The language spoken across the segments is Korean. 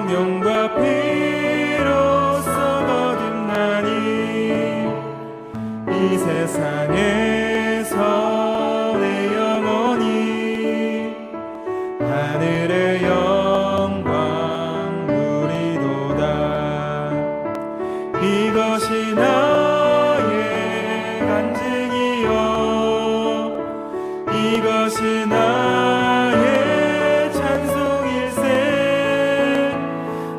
생명과 피로써 거듭나니 이 세상에서 내 영혼이 하늘의 영광 누리도다. 이것이 나의 간증이요 이것이 나의 찬송일세.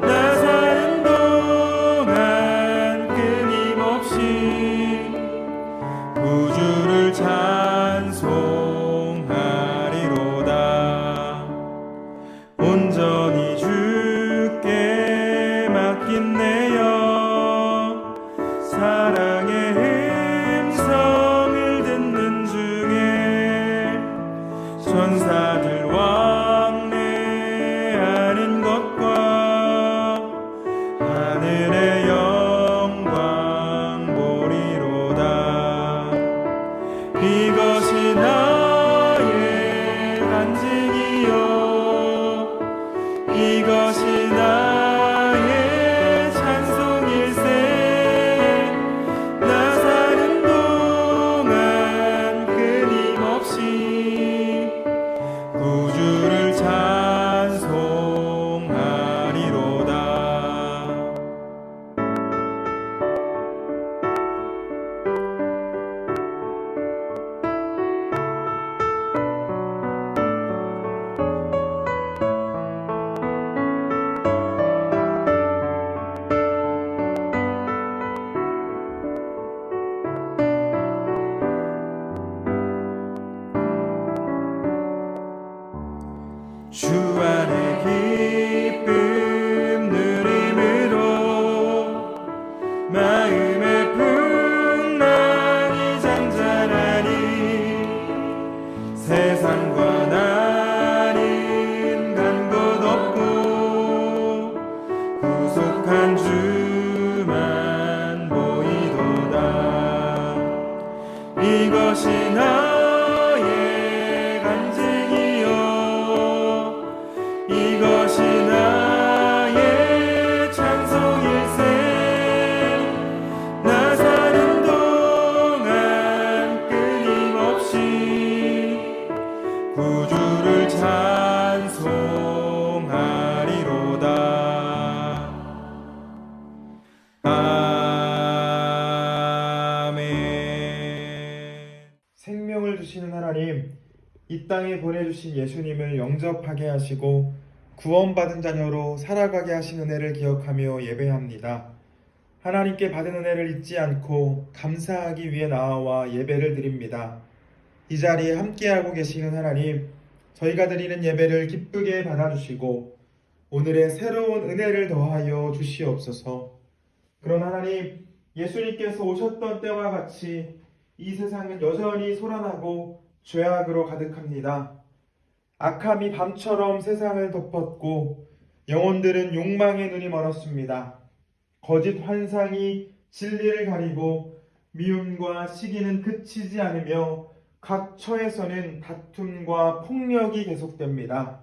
나 사는 동안 끊임없이 구주를 찬송하리로다. 온전히 주께 맡긴 내 영, 사랑의 음성을 듣는 중에 천사들 왕래하는 것과 하늘의 영광 보리로다. 이것이 나의 간증이요 이것이 나의 찬송일세. 나 사는 동안 끊임없이 구주를 찬송하리로다. 주 안에 기쁨 누림으로 마음의 풍랑이 잠잠하니 세상과 나는 간 곳 없고 구속한 주만 보이도다. 이것이 나의 간증이요 이것이 나의 찬송일세. 나 사는 동안 끊임없이 구주를 찬송하리로다. 아멘. 생명을 주시는 하나님, 이 땅에 보내주신 예수님을 영접하게 하시고 구원받은 자녀로 살아가게 하신 은혜를 기억하며 예배합니다. 하나님께 받은 은혜를 잊지 않고 감사하기 위해 나와 예배를 드립니다. 이 자리에 함께하고 계시는 하나님, 저희가 드리는 예배를 기쁘게 받아주시고 오늘의 새로운 은혜를 더하여 주시옵소서. 그런 하나님, 예수님께서 오셨던 때와 같이 이 세상은 여전히 소란하고 죄악으로 가득합니다. 악함이 밤처럼 세상을 덮었고 영혼들은 욕망의 눈이 멀었습니다. 거짓 환상이 진리를 가리고 미움과 시기는 그치지 않으며 각 처에서는 다툼과 폭력이 계속됩니다.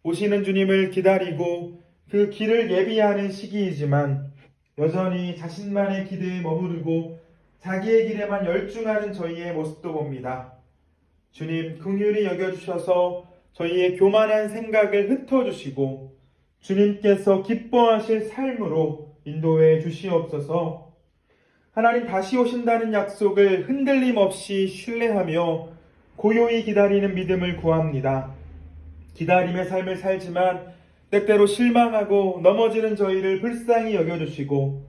오시는 주님을 기다리고 그 길을 예비하는 시기이지만 여전히 자신만의 기대에 머무르고 자기의 길에만 열중하는 저희의 모습도 봅니다. 주님, 긍휼히 여겨주셔서 저희의 교만한 생각을 흩어주시고 주님께서 기뻐하실 삶으로 인도해 주시옵소서. 하나님, 다시 오신다는 약속을 흔들림 없이 신뢰하며 고요히 기다리는 믿음을 구합니다. 기다림의 삶을 살지만 때때로 실망하고 넘어지는 저희를 불쌍히 여겨주시고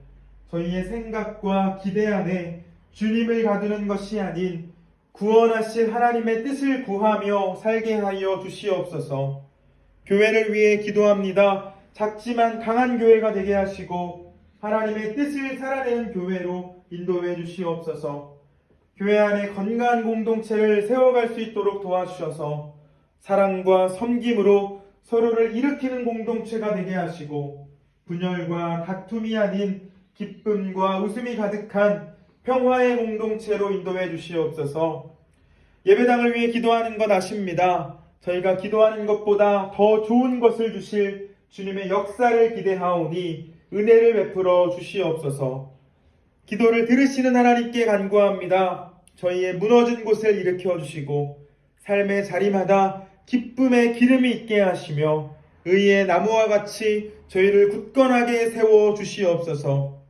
저희의 생각과 기대 안에 주님을 가두는 것이 아닌 구원하실 하나님의 뜻을 구하며 살게 하여 주시옵소서. 교회를 위해 기도합니다. 작지만 강한 교회가 되게 하시고 하나님의 뜻을 살아내는 교회로 인도해 주시옵소서. 교회 안에 건강한 공동체를 세워갈 수 있도록 도와주셔서 사랑과 섬김으로 서로를 일으키는 공동체가 되게 하시고 분열과 다툼이 아닌 기쁨과 웃음이 가득한 평화의 공동체로 인도해 주시옵소서. 예배당을 위해 기도하는 것 아십니다. 저희가 기도하는 것보다 더 좋은 것을 주실 주님의 역사를 기대하오니 은혜를 베풀어 주시옵소서. 기도를 들으시는 하나님께 간구합니다. 저희의 무너진 곳을 일으켜 주시고 삶의 자리마다 기쁨의 기름이 있게 하시며 의의 나무와 같이 저희를 굳건하게 세워 주시옵소서.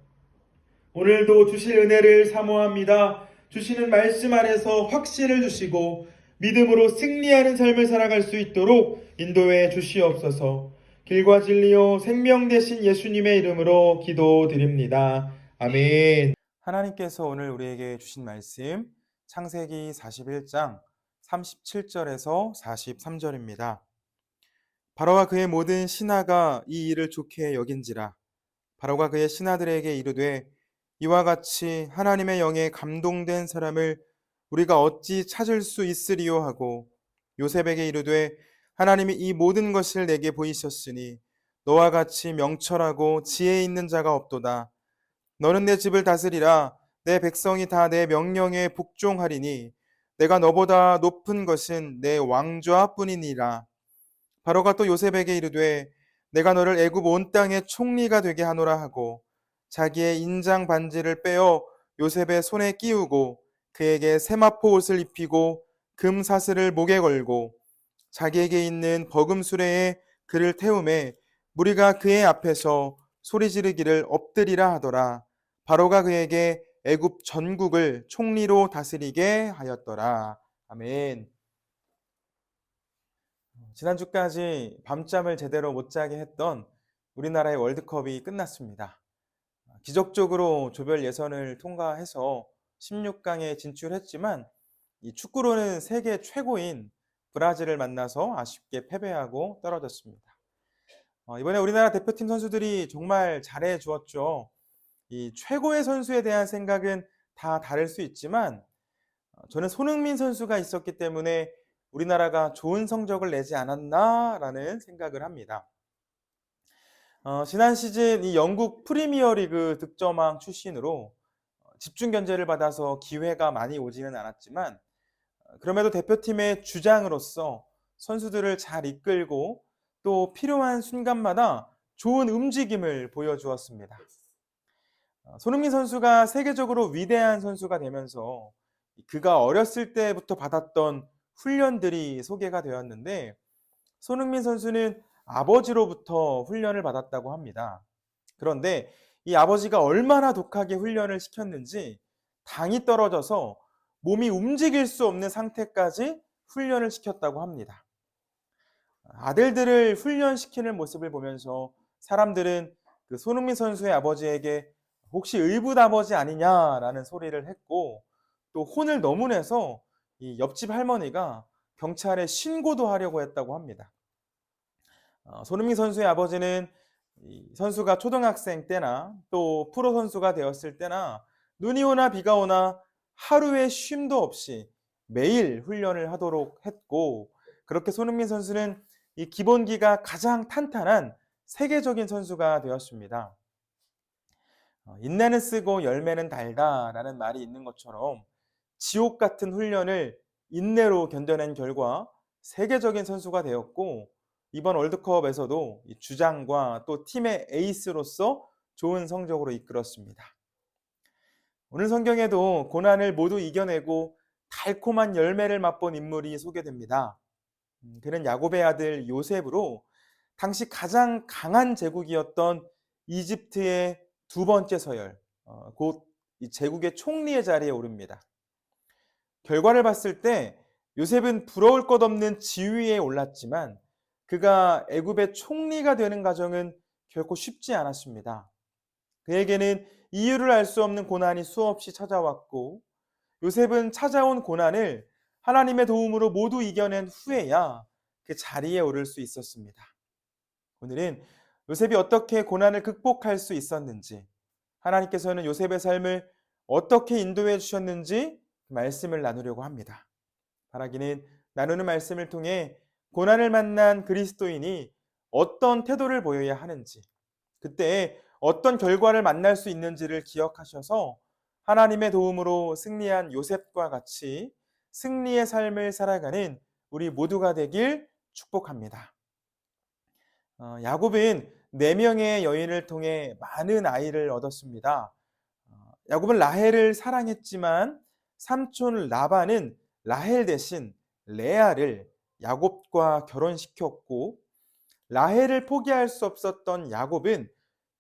오늘도 주실 은혜를 사모합니다. 주시는 말씀 안에서 확신을 주시고 믿음으로 승리하는 삶을 살아갈 수 있도록 인도해 주시옵소서. 길과 진리요 생명 되신 예수님의 이름으로 기도드립니다. 아멘. 하나님께서 오늘 우리에게 주신 말씀 창세기 41장 37절에서 43절입니다. 바로와 그의 모든 신하가 이 일을 좋게 여긴지라. 바로가 그의 신하들에게 이르되 이와 같이 하나님의 영에 감동된 사람을 우리가 어찌 찾을 수 있으리요 하고 요셉에게 이르되 하나님이 이 모든 것을 내게 보이셨으니 너와 같이 명철하고 지혜 있는 자가 없도다. 너는 내 집을 다스리라. 내 백성이 다 내 명령에 복종하리니 내가 너보다 높은 것은 내 왕좌뿐이니라. 바로가 또 요셉에게 이르되 내가 너를 애굽 온 땅의 총리가 되게 하노라 하고 자기의 인장 반지를 빼어 요셉의 손에 끼우고 그에게 세마포 옷을 입히고 금 사슬을 목에 걸고 자기에게 있는 버금 수레에 그를 태우매 무리가 그의 앞에서 소리 지르기를 엎드리라 하더라. 바로가 그에게 애굽 전국을 총리로 다스리게 하였더라. 아멘. 지난주까지 밤잠을 제대로 못 자게 했던 우리나라의 월드컵이 끝났습니다. 기적적으로 조별 예선을 통과해서 16강에 진출했지만 이 축구로는 세계 최고인 브라질을 만나서 아쉽게 패배하고 떨어졌습니다. 이번에 우리나라 대표팀 선수들이 정말 잘해 주었죠. 이 최고의 선수에 대한 생각은 다 다를 수 있지만 저는 손흥민 선수가 있었기 때문에 우리나라가 좋은 성적을 내지 않았나라는 생각을 합니다. 지난 시즌 이 영국 프리미어리그 득점왕 출신으로 집중 견제를 받아서 기회가 많이 오지는 않았지만 그럼에도 대표팀의 주장으로서 선수들을 잘 이끌고 또 필요한 순간마다 좋은 움직임을 보여주었습니다. 손흥민 선수가 세계적으로 위대한 선수가 되면서 그가 어렸을 때부터 받았던 훈련들이 소개가 되었는데 손흥민 선수는 아버지로부터 훈련을 받았다고 합니다. 그런데 이 아버지가 얼마나 독하게 훈련을 시켰는지 당이 떨어져서 몸이 움직일 수 없는 상태까지 훈련을 시켰다고 합니다. 아들들을 훈련시키는 모습을 보면서 사람들은 그 손흥민 선수의 아버지에게 혹시 의붓 아버지 아니냐라는 소리를 했고 또 혼을 너무 내서 이 옆집 할머니가 경찰에 신고도 하려고 했다고 합니다. 손흥민 선수의 아버지는 이 선수가 초등학생 때나 또 프로 선수가 되었을 때나 눈이 오나 비가 오나 하루의 쉼도 없이 매일 훈련을 하도록 했고 그렇게 손흥민 선수는 이 기본기가 가장 탄탄한 세계적인 선수가 되었습니다. 인내는 쓰고 열매는 달다라는 말이 있는 것처럼 지옥 같은 훈련을 인내로 견뎌낸 결과 세계적인 선수가 되었고 이번 월드컵에서도 주장과 또 팀의 에이스로서 좋은 성적으로 이끌었습니다. 오늘 성경에도 고난을 모두 이겨내고 달콤한 열매를 맛본 인물이 소개됩니다. 그는 야곱의 아들 요셉으로 당시 가장 강한 제국이었던 이집트의 두 번째 서열, 곧 이 제국의 총리의 자리에 오릅니다. 결과를 봤을 때 요셉은 부러울 것 없는 지위에 올랐지만 그가 애굽의 총리가 되는 과정은 결코 쉽지 않았습니다. 그에게는 이유를 알 수 없는 고난이 수없이 찾아왔고 요셉은 찾아온 고난을 하나님의 도움으로 모두 이겨낸 후에야 그 자리에 오를 수 있었습니다. 오늘은 요셉이 어떻게 고난을 극복할 수 있었는지 하나님께서는 요셉의 삶을 어떻게 인도해 주셨는지 말씀을 나누려고 합니다. 바라기는 나누는 말씀을 통해 고난을 만난 그리스도인이 어떤 태도를 보여야 하는지 그때 어떤 결과를 만날 수 있는지를 기억하셔서 하나님의 도움으로 승리한 요셉과 같이 승리의 삶을 살아가는 우리 모두가 되길 축복합니다. 야곱은 4명의 여인을 통해 많은 아이를 얻었습니다. 야곱은 라헬을 사랑했지만 삼촌 라반은 라헬 대신 레아를 야곱과 결혼시켰고, 라헬을 포기할 수 없었던 야곱은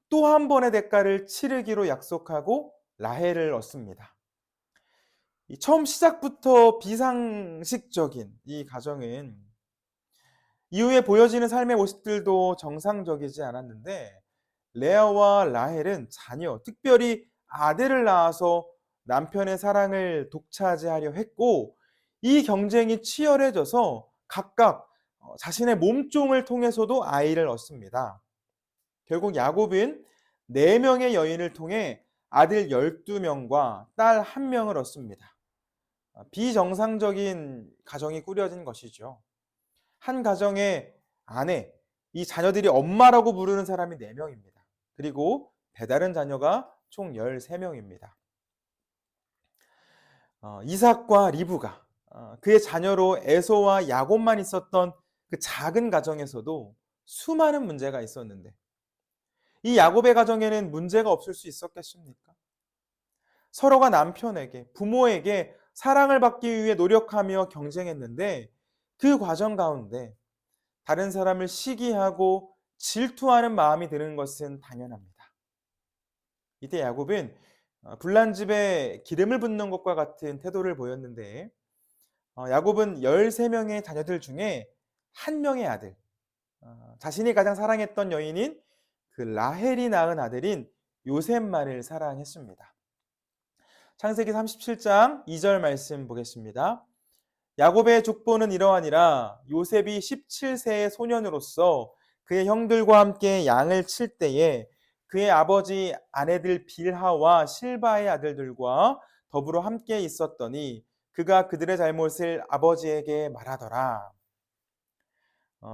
또 한 번의 대가를 치르기로 약속하고 라헬을 얻습니다. 처음 시작부터 비상식적인 이 가정은 이후에 보여지는 삶의 모습들도 정상적이지 않았는데, 레아와 라헬은 자녀, 특별히 아들을 낳아서 남편의 사랑을 독차지하려 했고, 이 경쟁이 치열해져서 각각 자신의 몸종을 통해서도 아이를 얻습니다. 결국 야곱은 4명의 여인을 통해 아들 12명과 딸 1명을 얻습니다. 비정상적인 가정이 꾸려진 것이죠. 한 가정의 아내, 이 자녀들이 엄마라고 부르는 사람이 4명입니다. 그리고 배다른 자녀가 총 13명입니다. 이삭과 리브가, 그의 자녀로 에서와 야곱만 있었던 그 작은 가정에서도 수많은 문제가 있었는데, 이 야곱의 가정에는 문제가 없을 수 있었겠습니까? 서로가 남편에게, 부모에게 사랑을 받기 위해 노력하며 경쟁했는데, 그 과정 가운데 다른 사람을 시기하고 질투하는 마음이 드는 것은 당연합니다. 이때 야곱은 불난 집에 기름을 붓는 것과 같은 태도를 보였는데, 야곱은 13명의 자녀들 중에 한 명의 아들, 자신이 가장 사랑했던 여인인 그 라헬이 낳은 아들인 요셉만을 사랑했습니다. 창세기 37장 2절 말씀 보겠습니다. 야곱의 족보는 이러하니라. 요셉이 17세의 소년으로서 그의 형들과 함께 양을 칠 때에 그의 아버지 아내들 빌하와 실바의 아들들과 더불어 함께 있었더니 그가 그들의 잘못을 아버지에게 말하더라.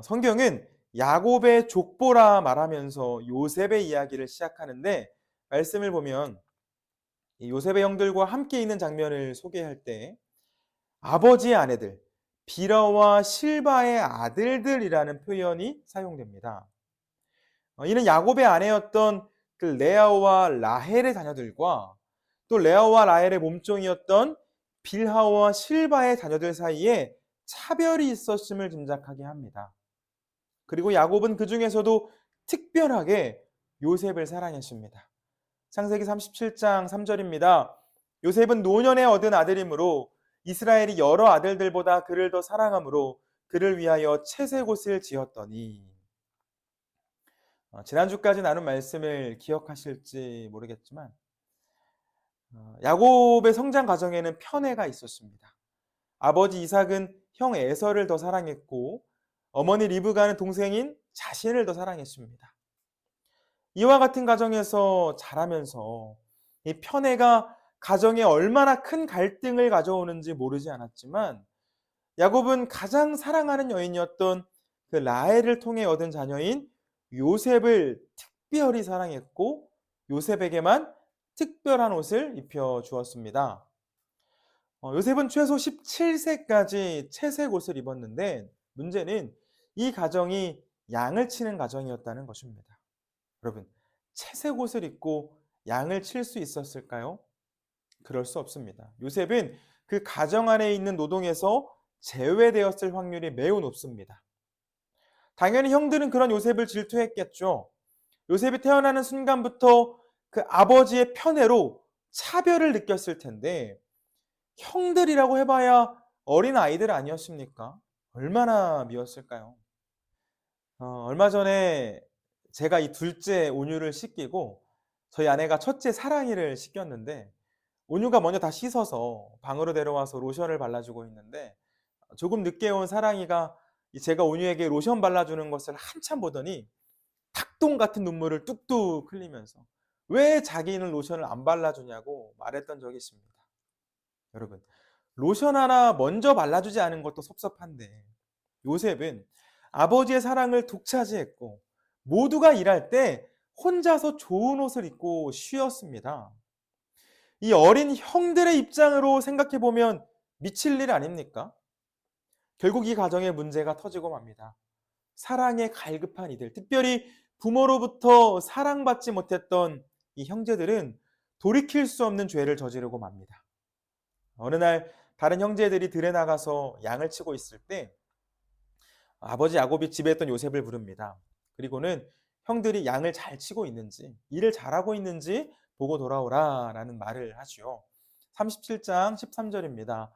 성경은 야곱의 족보라 말하면서 요셉의 이야기를 시작하는데, 말씀을 보면 요셉의 형들과 함께 있는 장면을 소개할 때 아버지의 아내들, 빌하와 실바의 아들들이라는 표현이 사용됩니다. 이는 야곱의 아내였던 그 레아와 라헬의 자녀들과 또 레아와 라헬의 몸종이었던 빌하와 실바의 자녀들 사이에 차별이 있었음을 짐작하게 합니다. 그리고 야곱은 그 중에서도 특별하게 요셉을 사랑했습니다. 창세기 37장 3절입니다. 요셉은 노년에 얻은 아들이므로 이스라엘이 여러 아들들보다 그를 더 사랑하므로 그를 위하여 채색옷을 지었더니. 지난주까지 나눈 말씀을 기억하실지 모르겠지만 야곱의 성장 과정에는 편애가 있었습니다. 아버지 이삭은 형 에서를 더 사랑했고 어머니 리브가는 동생인 자신을 더 사랑했습니다. 이와 같은 가정에서 자라면서 이 편애가 가정에 얼마나 큰 갈등을 가져오는지 모르지 않았지만, 야곱은 가장 사랑하는 여인이었던 그 라헬을 통해 얻은 자녀인 요셉을 특별히 사랑했고 요셉에게만 특별한 옷을 입혀 주었습니다. 요셉은 최소 17세까지 채색 옷을 입었는데, 문제는 이 가정이 양을 치는 가정이었다는 것입니다. 여러분, 채색 옷을 입고 양을 칠 수 있었을까요? 그럴 수 없습니다. 요셉은 그 가정 안에 있는 노동에서 제외되었을 확률이 매우 높습니다. 당연히 형들은 그런 요셉을 질투했겠죠. 요셉이 태어나는 순간부터 그 아버지의 편애로 차별을 느꼈을 텐데, 형들이라고 해봐야 어린 아이들 아니었습니까? 얼마나 미웠을까요? 얼마 전에 제가 이 둘째 온유를 씻기고 저희 아내가 첫째 사랑이를 씻겼는데, 온유가 먼저 다 씻어서 방으로 데려와서 로션을 발라주고 있는데, 조금 늦게 온 사랑이가 제가 온유에게 로션 발라주는 것을 한참 보더니 닭똥 같은 눈물을 뚝뚝 흘리면서 왜 자기는 로션을 안 발라주냐고 말했던 적이 있습니다. 여러분, 로션 하나 먼저 발라주지 않은 것도 섭섭한데 요셉은 아버지의 사랑을 독차지했고 모두가 일할 때 혼자서 좋은 옷을 입고 쉬었습니다. 이 어린 형들의 입장으로 생각해보면 미칠 일 아닙니까? 결국 이 가정에 문제가 터지고 맙니다. 사랑에 갈급한 이들, 특별히 부모로부터 사랑받지 못했던 이 형제들은 돌이킬 수 없는 죄를 저지르고 맙니다. 어느 날 다른 형제들이 들에 나가서 양을 치고 있을 때 아버지 야곱이 집에 있던 요셉을 부릅니다. 그리고는 형들이 양을 잘 치고 있는지, 일을 잘하고 있는지 보고 돌아오라 라는 말을 하지요. 37장 13절입니다.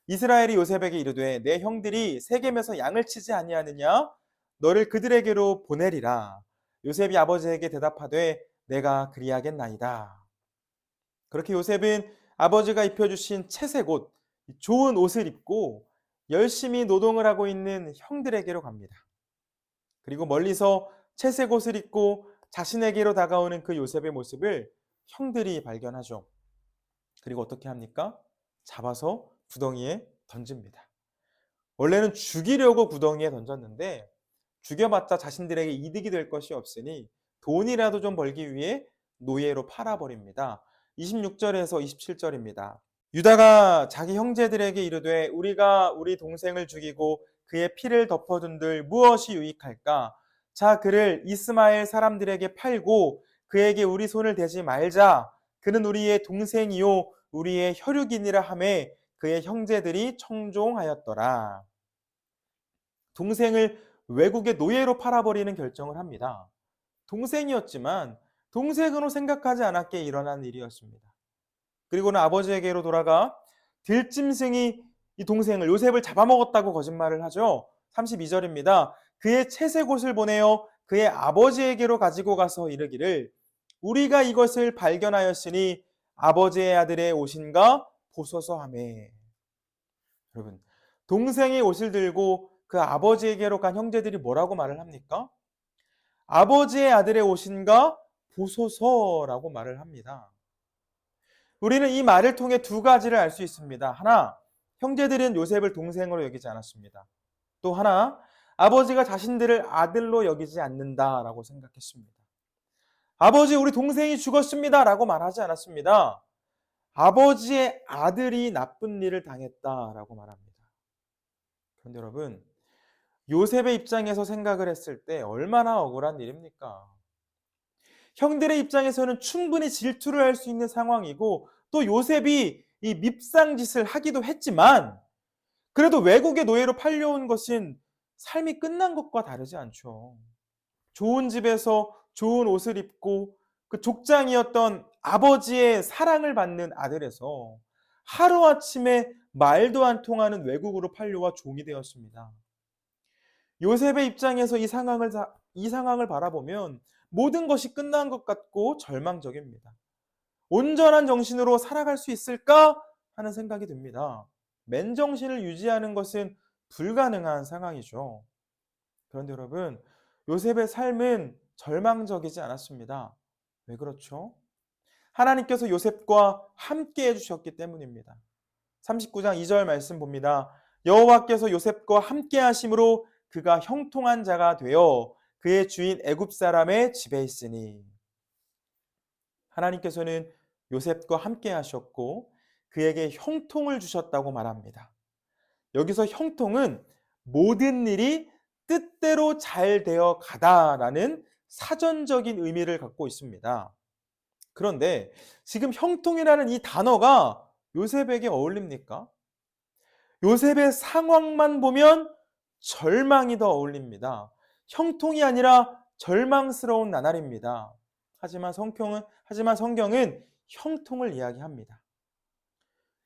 이스라엘이 요셉에게 이르되 내 형들이 세겜에서 양을 치지 아니하느냐? 너를 그들에게로 보내리라. 요셉이 아버지에게 대답하되 내가 그리하겠나이다. 그렇게 요셉은 아버지가 입혀주신 채색 옷, 좋은 옷을 입고 열심히 노동을 하고 있는 형들에게로 갑니다. 그리고 멀리서 채색 옷을 입고 자신에게로 다가오는 그 요셉의 모습을 형들이 발견하죠. 그리고 어떻게 합니까? 잡아서 구덩이에 던집니다. 원래는 죽이려고 구덩이에 던졌는데 죽여봤자 자신들에게 이득이 될 것이 없으니 돈이라도 좀 벌기 위해 노예로 팔아버립니다. 26절에서 27절입니다. 유다가 자기 형제들에게 이르되 우리가 우리 동생을 죽이고 그의 피를 덮어둔들 무엇이 유익할까? 자, 그를 이스마엘 사람들에게 팔고 그에게 우리 손을 대지 말자. 그는 우리의 동생이요 우리의 혈육이니라 하매 그의 형제들이 청종하였더라. 동생을 외국의 노예로 팔아버리는 결정을 합니다. 동생이었지만 동생으로 생각하지 않았기에 일어난 일이었습니다. 그리고는 아버지에게로 돌아가 들짐승이 이 동생을 요셉을 잡아먹었다고 거짓말을 하죠. 32절입니다. 그의 채색 옷을 보내어 그의 아버지에게로 가지고 가서 이르기를 우리가 이것을 발견하였으니 아버지의 아들의 옷인가 보소서 하매. 여러분, 동생의 옷을 들고 그 아버지에게로 간 형제들이 뭐라고 말을 합니까? 아버지의 아들의 옷인가 보소서라고 말을 합니다. 우리는 이 말을 통해 두 가지를 알 수 있습니다. 하나, 형제들은 요셉을 동생으로 여기지 않았습니다. 또 하나, 아버지가 자신들을 아들로 여기지 않는다라고 생각했습니다. 아버지, 우리 동생이 죽었습니다 라고 말하지 않았습니다. 아버지의 아들이 나쁜 일을 당했다라고 말합니다. 그런데 여러분, 요셉의 입장에서 생각을 했을 때 얼마나 억울한 일입니까? 형들의 입장에서는 충분히 질투를 할 수 있는 상황이고 또 요셉이 이 밉상짓을 하기도 했지만 그래도 외국의 노예로 팔려온 것은 삶이 끝난 것과 다르지 않죠. 좋은 집에서 좋은 옷을 입고 그 족장이었던 아버지의 사랑을 받는 아들에서 하루아침에 말도 안 통하는 외국으로 팔려와 종이 되었습니다. 요셉의 입장에서 이 상황을 바라보면 모든 것이 끝난 것 같고 절망적입니다. 온전한 정신으로 살아갈 수 있을까 하는 생각이 듭니다. 맨정신을 유지하는 것은 불가능한 상황이죠. 그런데 여러분, 요셉의 삶은 절망적이지 않았습니다. 왜 그렇죠? 하나님께서 요셉과 함께 해주셨기 때문입니다. 39장 2절 말씀 봅니다. 여호와께서 요셉과 함께 하심으로 그가 형통한 자가 되어 그의 주인 애굽 사람의 집에 있으니. 하나님께서는 요셉과 함께 하셨고 그에게 형통을 주셨다고 말합니다. 여기서 형통은 모든 일이 뜻대로 잘 되어 가다라는 사전적인 의미를 갖고 있습니다. 그런데 지금 형통이라는 이 단어가 요셉에게 어울립니까? 요셉의 상황만 보면 절망이 더 어울립니다. 형통이 아니라 절망스러운 나날입니다. 하지만 성경은 형통을 이야기합니다.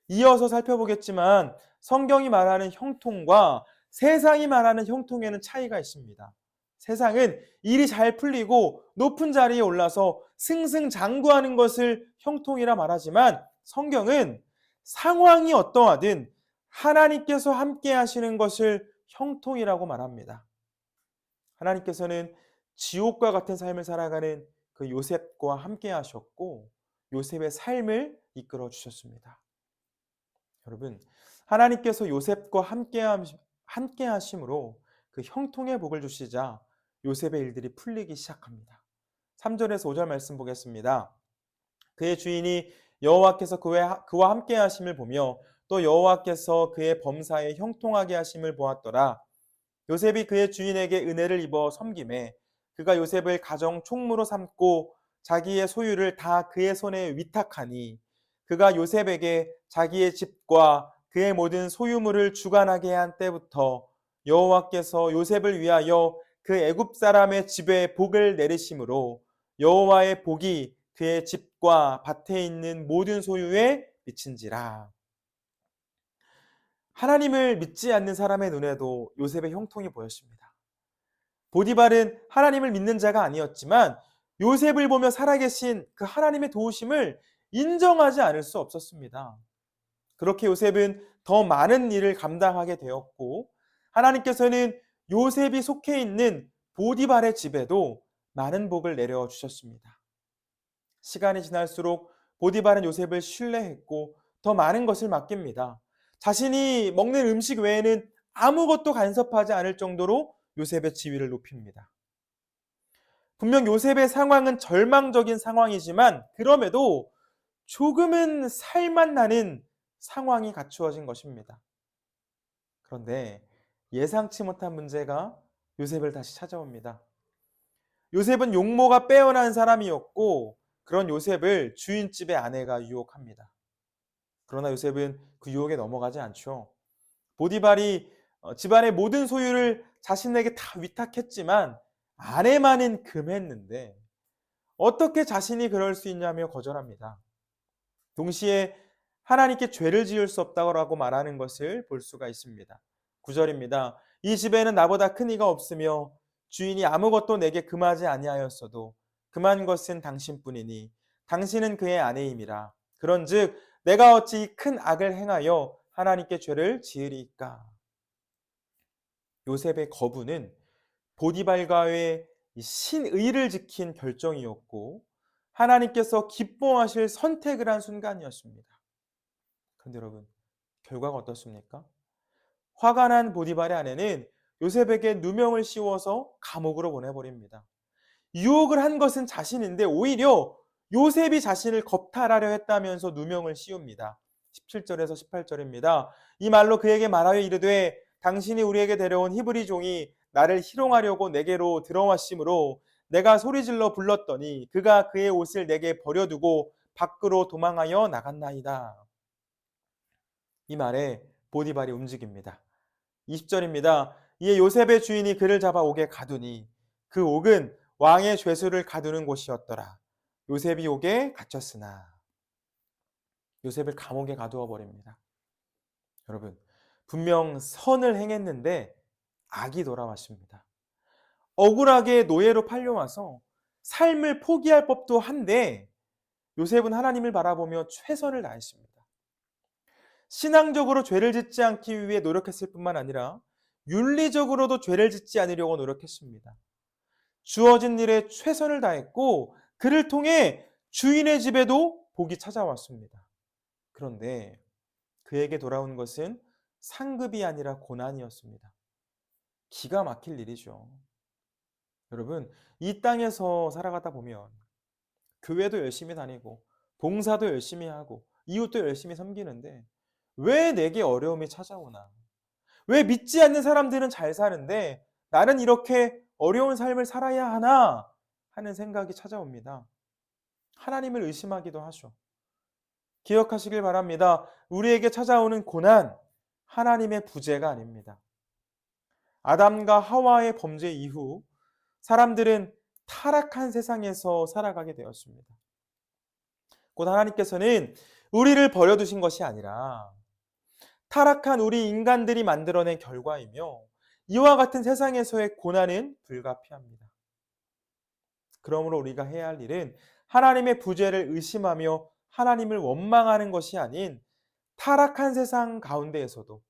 이어서 살펴보겠지만 성경이 말하는 형통과 세상이 말하는 형통에는 차이가 있습니다. 세상은 일이 잘 풀리고 높은 자리에 올라서 승승장구하는 것을 형통이라 말하지만 성경은 상황이 어떠하든 하나님께서 함께 하시는 것을 형통이라고 말합니다. 하나님께서는 지옥과 같은 삶을 살아가는 그 요셉과 함께 하셨고 요셉의 삶을 이끌어 주셨습니다. 여러분, 하나님께서 요셉과 함께 하심으로 그 형통의 복을 주시자 요셉의 일들이 풀리기 시작합니다. 3절에서 5절 말씀 보겠습니다. 그의 주인이 여호와께서 그와 함께 하심을 보며 또 여호와께서 그의 범사에 형통하게 하심을 보았더라. 요셉이 그의 주인에게 은혜를 입어 섬김에 그가 요셉을 가정 총무로 삼고 자기의 소유를 다 그의 손에 위탁하니 그가 요셉에게 자기의 집과 그의 모든 소유물을 주관하게 한 때부터 여호와께서 요셉을 위하여 그 애굽 사람의 집에 복을 내리심으로 여호와의 복이 그의 집과 밭에 있는 모든 소유에 미친지라. 하나님을 믿지 않는 사람의 눈에도 요셉의 형통이 보였습니다. 보디발은 하나님을 믿는 자가 아니었지만 요셉을 보며 살아계신 그 하나님의 도우심을 인정하지 않을 수 없었습니다. 그렇게 요셉은 더 많은 일을 감당하게 되었고 하나님께서는 요셉이 속해 있는 보디발의 집에도 많은 복을 내려 주셨습니다. 시간이 지날수록 보디발은 요셉을 신뢰했고 더 많은 것을 맡깁니다. 자신이 먹는 음식 외에는 아무것도 간섭하지 않을 정도로 요셉의 지위를 높입니다. 분명 요셉의 상황은 절망적인 상황이지만 그럼에도 조금은 살맛나는 상황이 갖추어진 것입니다. 그런데 예상치 못한 문제가 요셉을 다시 찾아옵니다. 요셉은 용모가 빼어난 사람이었고 그런 요셉을 주인집의 아내가 유혹합니다. 그러나 요셉은 그 유혹에 넘어가지 않죠. 보디발이 집안의 모든 소유를 자신에게 다 위탁했지만 아내만은 금했는데 어떻게 자신이 그럴 수 있냐며 거절합니다. 동시에 하나님께 죄를 지을 수 없다고 말하는 것을 볼 수가 있습니다. 9절입니다. 이 집에는 나보다 큰 이가 없으며 주인이 아무것도 내게 금하지 아니하였어도 금한 것은 당신뿐이니 당신은 그의 아내임이라. 그런즉 내가 어찌 큰 악을 행하여 하나님께 죄를 지으리이까. 요셉의 거부는 보디발과의 신의를 지킨 결정이었고 하나님께서 기뻐하실 선택을 한 순간이었습니다. 그런데 여러분, 결과가 어떻습니까? 화가 난 보디발의 아내는 요셉에게 누명을 씌워서 감옥으로 보내버립니다. 유혹을 한 것은 자신인데 오히려 요셉이 자신을 겁탈하려 했다면서 누명을 씌웁니다. 17절에서 18절입니다. 이 말로 그에게 말하여 이르되 당신이 우리에게 데려온 히브리 종이 나를 희롱하려고 내게로 들어왔으므로 내가 소리질러 불렀더니 그가 그의 옷을 내게 버려두고 밖으로 도망하여 나갔나이다. 이 말에 보디발이 움직입니다. 20절입니다. 이에 요셉의 주인이 그를 잡아 옥에 가두니 그 옥은 왕의 죄수를 가두는 곳이었더라. 요셉이 옥에 갇혔으나 요셉을 감옥에 가두어 버립니다. 여러분, 분명 선을 행했는데 악이 돌아왔습니다. 억울하게 노예로 팔려와서 삶을 포기할 법도 한데 요셉은 하나님을 바라보며 최선을 다했습니다. 신앙적으로 죄를 짓지 않기 위해 노력했을 뿐만 아니라 윤리적으로도 죄를 짓지 않으려고 노력했습니다. 주어진 일에 최선을 다했고 그를 통해 주인의 집에도 복이 찾아왔습니다. 그런데 그에게 돌아온 것은 상급이 아니라 고난이었습니다. 기가 막힐 일이죠. 여러분, 이 땅에서 살아가다 보면 교회도 열심히 다니고 봉사도 열심히 하고 이웃도 열심히 섬기는데 왜 내게 어려움이 찾아오나? 왜 믿지 않는 사람들은 잘 사는데 나는 이렇게 어려운 삶을 살아야 하나? 하는 생각이 찾아옵니다. 하나님을 의심하기도 하죠. 기억하시길 바랍니다. 우리에게 찾아오는 고난, 하나님의 부재가 아닙니다. 아담과 하와의 범죄 이후 사람들은 타락한 세상에서 살아가게 되었습니다. 곧 하나님께서는 우리를 버려두신 것이 아니라 타락한 우리 인간들이 만들어낸 결과이며 이와 같은 세상에서의 고난은 불가피합니다. 그러므로 우리가 해야 할 일은 하나님의 부재를 의심하며 하나님을 원망하는 것이 아닌 타락한 세상 가운데에서도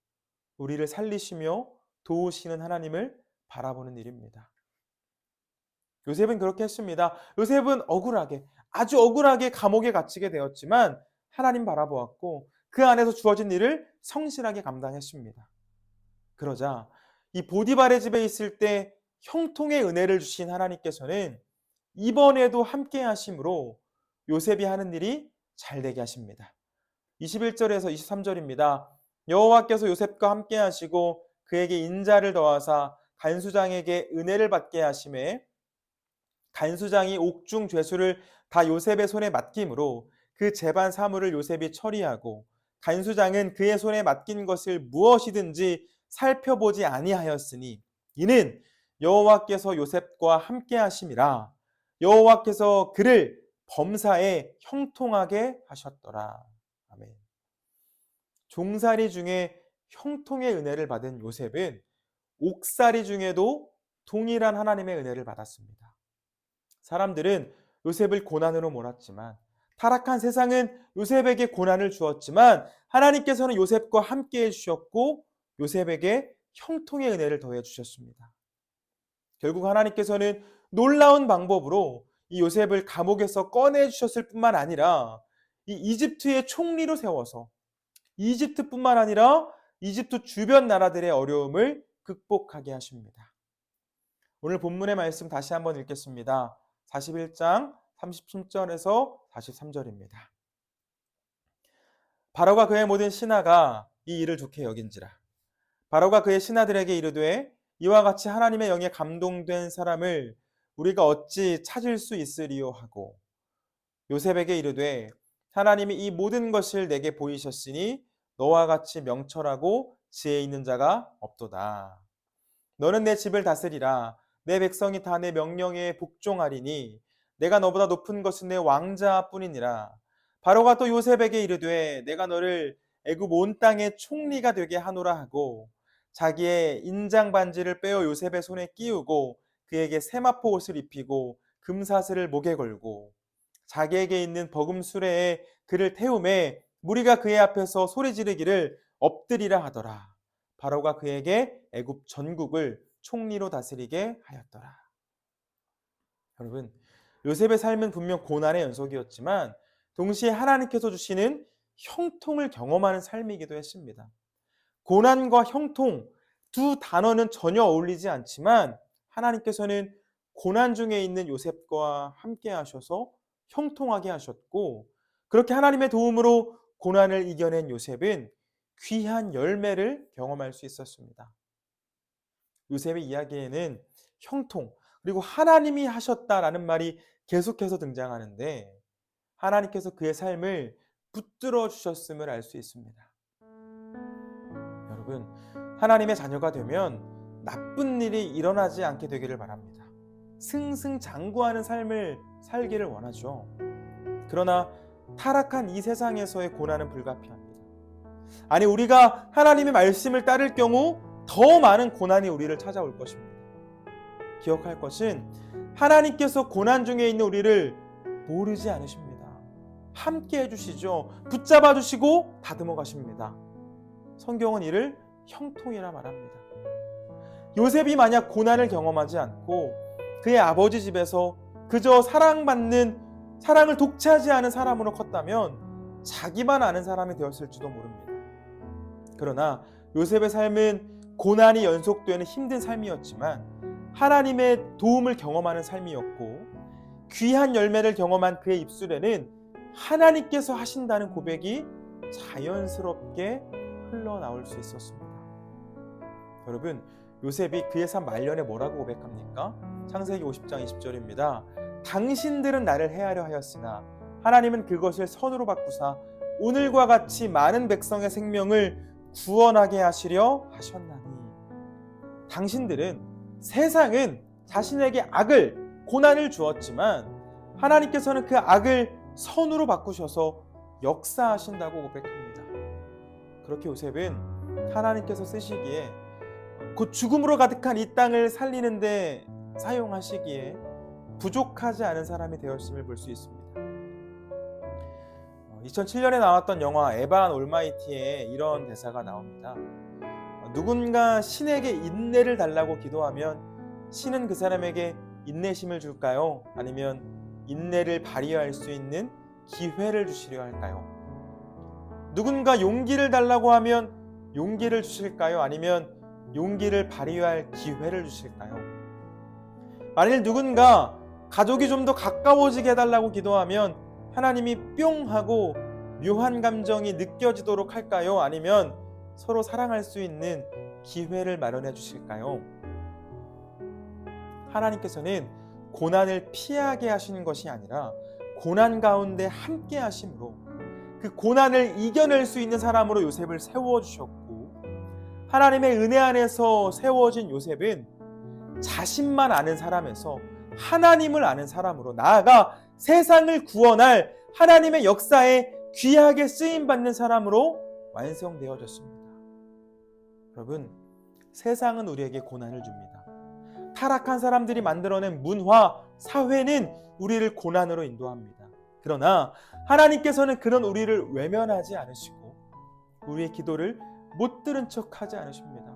우리를 살리시며 도우시는 하나님을 바라보는 일입니다. 요셉은 그렇게 했습니다. 요셉은 아주 억울하게 감옥에 갇히게 되었지만 하나님 바라보았고 그 안에서 주어진 일을 성실하게 감당했습니다. 그러자 이 보디발의 집에 있을 때 형통의 은혜를 주신 하나님께서는 이번에도 함께 하심으로 요셉이 하는 일이 잘 되게 하십니다. 21절에서 23절입니다. 여호와께서 요셉과 함께 하시고 그에게 인자를 더하사 간수장에게 은혜를 받게 하심에 간수장이 옥중 죄수를 다 요셉의 손에 맡김으로 그 재반 사물을 요셉이 처리하고 간수장은 그의 손에 맡긴 것을 무엇이든지 살펴보지 아니하였으니 이는 여호와께서 요셉과 함께 하심이라. 여호와께서 그를 범사에 형통하게 하셨더라. 아멘. 종살이 중에 형통의 은혜를 받은 요셉은 옥살이 중에도 동일한 하나님의 은혜를 받았습니다. 사람들은 요셉을 고난으로 몰았지만, 타락한 세상은 요셉에게 고난을 주었지만 하나님께서는 요셉과 함께 해주셨고 요셉에게 형통의 은혜를 더해 주셨습니다. 결국 하나님께서는 놀라운 방법으로 이 요셉을 감옥에서 꺼내 주셨을 뿐만 아니라 이 이집트의 총리로 세워서 이집트뿐만 아니라 이집트 주변 나라들의 어려움을 극복하게 하십니다. 오늘 본문의 말씀 다시 한번 읽겠습니다. 41장 37절에서 43절입니다. 바로가 그의 모든 신하가 이 일을 좋게 여긴지라. 바로가 그의 신하들에게 이르되 이와 같이 하나님의 영에 감동된 사람을 우리가 어찌 찾을 수 있으리요 하고 요셉에게 이르되 하나님이 이 모든 것을 내게 보이셨으니 너와 같이 명철하고 지혜 있는 자가 없도다. 너는 내 집을 다스리라. 내 백성이 다 내 명령에 복종하리니 내가 너보다 높은 것은 내 왕자뿐이니라. 바로가 또 요셉에게 이르되 내가 너를 애굽 온 땅의 총리가 되게 하노라 하고 자기의 인장 반지를 빼어 요셉의 손에 끼우고 그에게 세마포 옷을 입히고 금사슬을 목에 걸고 자기에게 있는 버금 수레에 그를 태우매 무리가 그의 앞에서 소리 지르기를 엎드리라 하더라. 바로가 그에게 애굽 전국을 총리로 다스리게 하였더라. 여러분, 요셉의 삶은 분명 고난의 연속이었지만 동시에 하나님께서 주시는 형통을 경험하는 삶이기도 했습니다. 고난과 형통 두 단어는 전혀 어울리지 않지만 하나님께서는 고난 중에 있는 요셉과 함께 하셔서 형통하게 하셨고 그렇게 하나님의 도움으로 고난을 이겨낸 요셉은 귀한 열매를 경험할 수 있었습니다. 요셉의 이야기에는 형통 그리고 하나님이 하셨다라는 말이 계속해서 등장하는데 하나님께서 그의 삶을 붙들어 주셨음을 알 수 있습니다. 여러분, 하나님의 자녀가 되면 나쁜 일이 일어나지 않게 되기를 바랍니다. 승승장구하는 삶을 살기를 원하죠. 그러나 타락한 이 세상에서의 고난은 불가피합니다. 아니, 우리가 하나님의 말씀을 따를 경우 더 많은 고난이 우리를 찾아올 것입니다. 기억할 것은 하나님께서 고난 중에 있는 우리를 모르지 않으십니다. 함께 해주시죠. 붙잡아 주시고 다듬어 가십니다. 성경은 이를 형통이라 말합니다. 요셉이 만약 고난을 경험하지 않고 그의 아버지 집에서 그저 사랑을 독차지 않은 사람으로 컸다면 자기만 아는 사람이 되었을지도 모릅니다. 그러나 요셉의 삶은 고난이 연속되는 힘든 삶이었지만 하나님의 도움을 경험하는 삶이었고 귀한 열매를 경험한 그의 입술에는 하나님께서 하신다는 고백이 자연스럽게 흘러나올 수 있었습니다. 여러분, 요셉이 그의 삶 말년에 뭐라고 고백합니까? 창세기 50장 20절입니다. 당신들은 나를 해하려 하였으나 하나님은 그것을 선으로 바꾸사 오늘과 같이 많은 백성의 생명을 구원하게 하시려 하셨나니. 당신들은, 세상은 자신에게 악을, 고난을 주었지만 하나님께서는 그 악을 선으로 바꾸셔서 역사하신다고 고백합니다. 그렇게 요셉은 하나님께서 쓰시기에 곧 죽음으로 가득한 이 땅을 살리는데 사용하시기에 부족하지 않은 사람이 되었음을 볼 수 있습니다. 2007년에 나왔던 영화 에바 앤 올마이티에 이런 대사가 나옵니다. 누군가 신에게 인내를 달라고 기도하면 신은 그 사람에게 인내심을 줄까요? 아니면 인내를 발휘할 수 있는 기회를 주시려 할까요? 누군가 용기를 달라고 하면 용기를 주실까요? 아니면 용기를 발휘할 기회를 주실까요? 만일 누군가 가족이 좀 더 가까워지게 해달라고 기도하면 하나님이 뿅 하고 묘한 감정이 느껴지도록 할까요? 아니면 서로 사랑할 수 있는 기회를 마련해 주실까요? 하나님께서는 고난을 피하게 하시는 것이 아니라 고난 가운데 함께 하심으로 그 고난을 이겨낼 수 있는 사람으로 요셉을 세워주셨고, 하나님의 은혜 안에서 세워진 요셉은 자신만 아는 사람에서 하나님을 아는 사람으로 나아가 세상을 구원할 하나님의 역사에 귀하게 쓰임받는 사람으로 완성되어졌습니다. 여러분, 세상은 우리에게 고난을 줍니다. 타락한 사람들이 만들어낸 문화, 사회는 우리를 고난으로 인도합니다. 그러나 하나님께서는 그런 우리를 외면하지 않으시고 우리의 기도를 못 들은 척하지 않으십니다.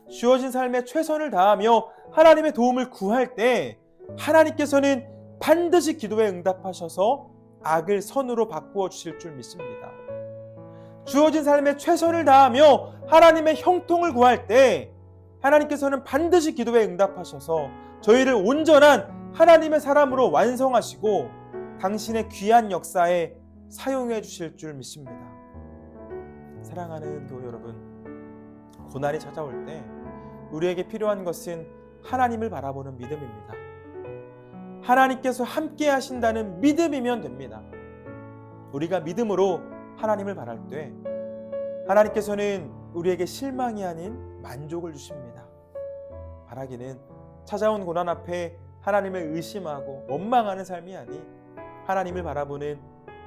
주어진 삶에 최선을 다하며 하나님의 도움을 구할 때 하나님께서는 반드시 기도에 응답하셔서 악을 선으로 바꾸어 주실 줄 믿습니다. 주어진 삶에 최선을 다하며 하나님의 형통을 구할 때 하나님께서는 반드시 기도에 응답하셔서 저희를 온전한 하나님의 사람으로 완성하시고 당신의 귀한 역사에 사용해 주실 줄 믿습니다. 사랑하는 교우 여러분, 고난이 찾아올 때 우리에게 필요한 것은 하나님을 바라보는 믿음입니다. 하나님께서 함께 하신다는 믿음이면 됩니다. 우리가 믿음으로 하나님을 바랄 때 하나님께서는 우리에게 실망이 아닌 만족을 주십니다. 바라기는 찾아온 고난 앞에 하나님을 의심하고 원망하는 삶이 아닌 하나님을 바라보는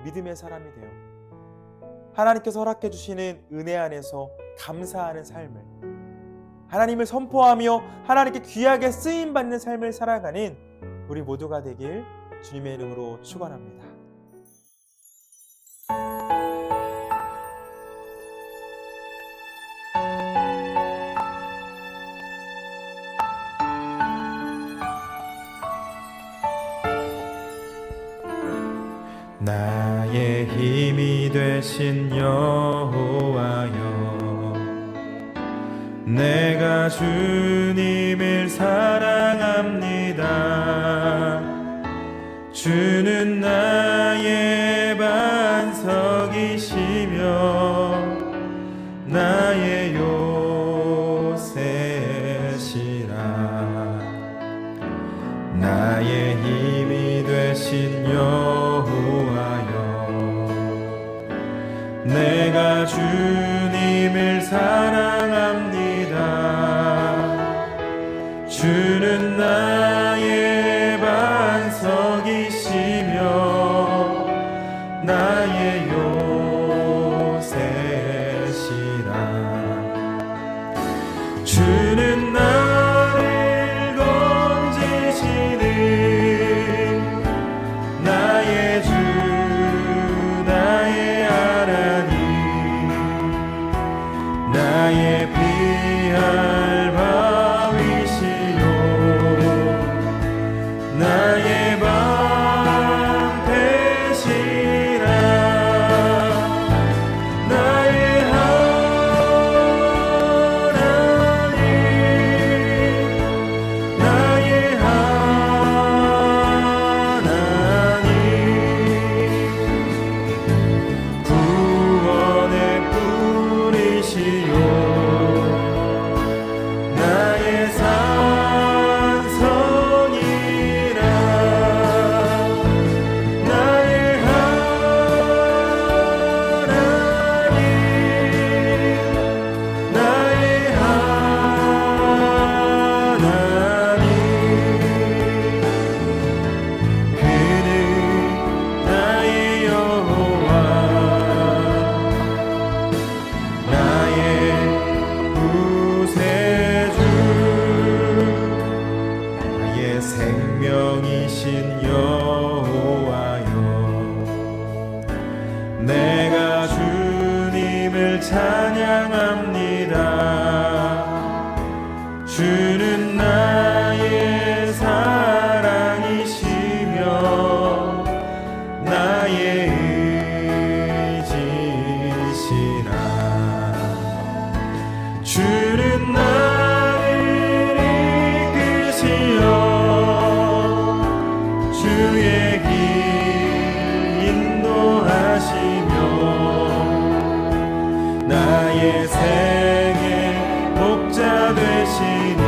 믿음의 사람이 되어 하나님께서 허락해 주시는 은혜 안에서 감사하는 삶을, 하나님을 선포하며 하나님께 귀하게 쓰임받는 삶을 살아가는 우리 모두가 되길 주님의 이름으로 축원합니다. 나의 힘이 되신 여호와여, 내가 주님을 사랑합니다. 주는 나의 반석이시며 나의 요새시라. 나의 힘이 되신 여호와여, 내가 주님을 사랑합니다. 주는 나의 반석이시며 나의 요새시라. 주는 나를 건지시는 나의 주, 나의 하나님, 나의 피할 바위시요 나의 방패시라. 나의 하나님, 나의 하나님, 구원의 뿌리시요 나의 산성이라. 나의 하나님, 나의 하나님, 그는 나의 여호와, 나의 구세주, 나의 생명이신 여호와여, 내가 주님을 찬양합니다. 주는 나의 사랑이시며 나의 의지시라. 주는 나를 이끄시어 주의 길 인도하시며 나의 생의 목자 되시니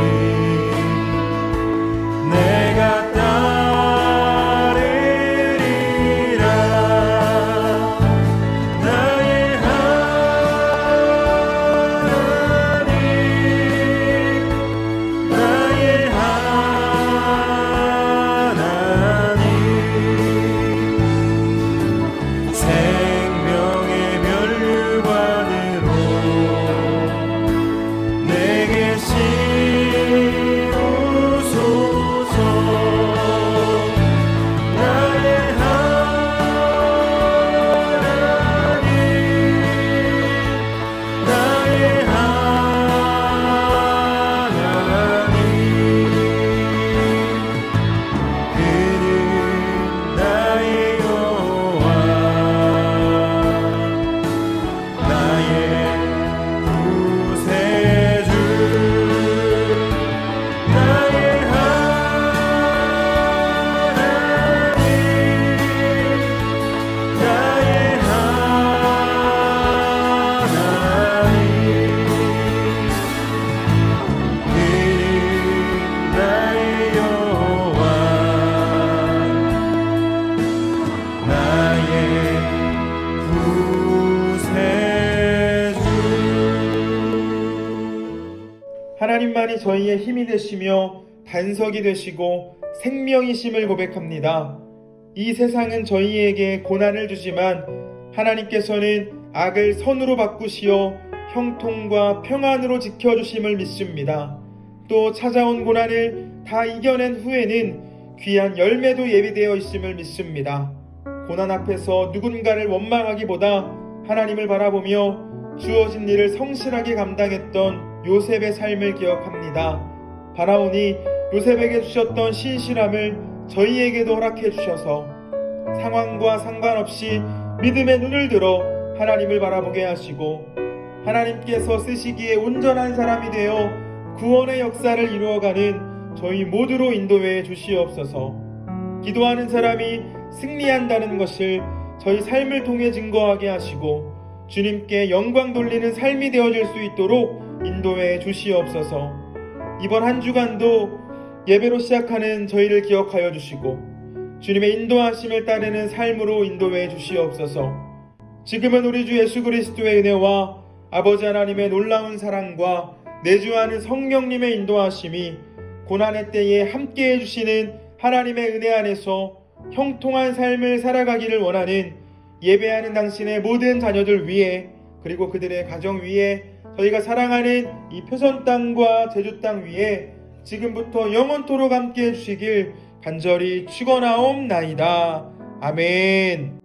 하나님만이 저희의 힘이 되시며 반석이 되시고 생명이심을 고백합니다. 이 세상은 저희에게 고난을 주지만 하나님께서는 악을 선으로 바꾸시어 형통과 평안으로 지켜주심을 믿습니다. 또 찾아온 고난을 다 이겨낸 후에는 귀한 열매도 예비되어 있음을 믿습니다. 고난 앞에서 누군가를 원망하기보다 하나님을 바라보며 주어진 일을 성실하게 감당했던 요셉의 삶을 기억합니다. 바라오니 요셉에게 주셨던 신실함을 저희에게도 허락해 주셔서 상황과 상관없이 믿음의 눈을 들어 하나님을 바라보게 하시고 하나님께서 쓰시기에 온전한 사람이 되어 구원의 역사를 이루어가는 저희 모두로 인도해 주시옵소서. 기도하는 사람이 승리한다는 것을 저희 삶을 통해 증거하게 하시고 주님께 영광 돌리는 삶이 되어질 수 있도록 인도해 주시옵소서. 이번 한 주간도 예배로 시작하는 저희를 기억하여 주시고 주님의 인도하심을 따르는 삶으로 인도해 주시옵소서. 지금은 우리 주 예수 그리스도의 은혜와 아버지 하나님의 놀라운 사랑과 내주하는 성령님의 인도하심이 고난의 때에 함께해 주시는 하나님의 은혜 안에서 형통한 삶을 살아가기를 원하는 예배하는 당신의 모든 자녀들 위에 그리고 그들의 가정 위에 저희가 사랑하는 이 표선 땅과 제주 땅 위에 지금부터 영원토록 함께해 주시길 간절히 축원하옵나이다. 아멘.